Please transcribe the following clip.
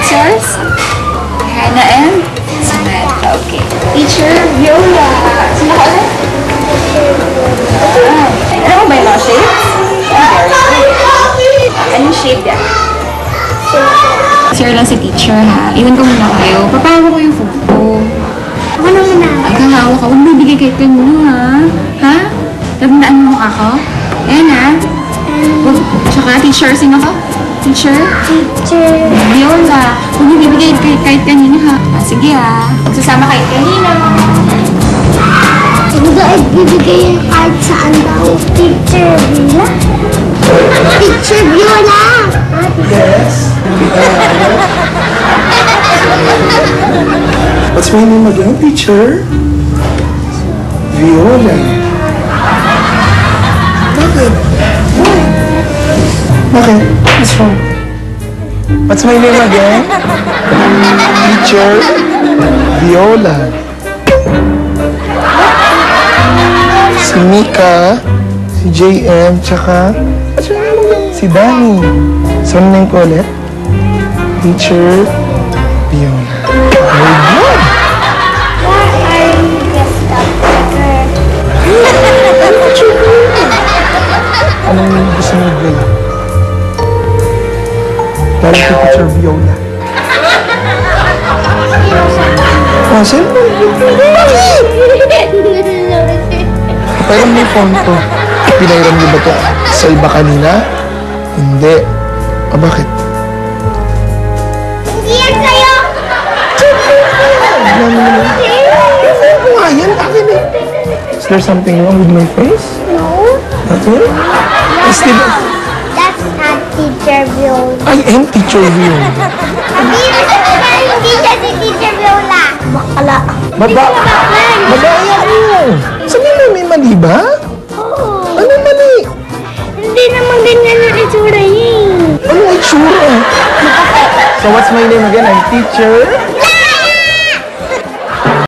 What's yours? Hannah and Samantha. Okay. Teacher Viola. Sino ka ulit? Ano mo ba yung mga shapes? Anong shape yan? Sir lang si teacher ha. Iwan ko muna kayo. Papahawa ko yung photo. Ako na muna. Ay, kahawa ka. Huwag bibigay kahit kanino ha. Ha? Tandaan mo ako? Ayan ha. Tsaka teacher. Sino ka? Teacher? Teacher. Viola. Huwag mo bibigay kahit kanino ha. Sige ha. Magsasama kahit kanino. Hindi ay bibigay yung card saan daw? Teacher Viola? Teacher Viola! Yes. What's my name again, teacher? Viola. Bakit? Bakit? What's wrong? What's my name again? Teacher Viola. Si Mika, si JM, tsaka si Danny. So, ano name ko ulit? Teacher Viola. Very good. Why are you just a girl? Anong gusto mo gawin? Dahil kay Teacher Viola. Oh, siyempre. Pero may phone to. Pinairam niyo ba ito sa iba kanina? Hindi. Ah, bakit? Hindi yan sa'yo! Ano nga yan? Akin eh. Is there something wrong with my face? No. Nothing? I still... That's not Teacher Viola. I am Teacher Viola. Hindi siya si Teacher Viola. Bakala. Babae ako. Sabi mo, may mali ba? Oo. Ano mali? Hindi naman ganyan ang itsura niya. Ano itsura? So what's my name again? I'm Teacher...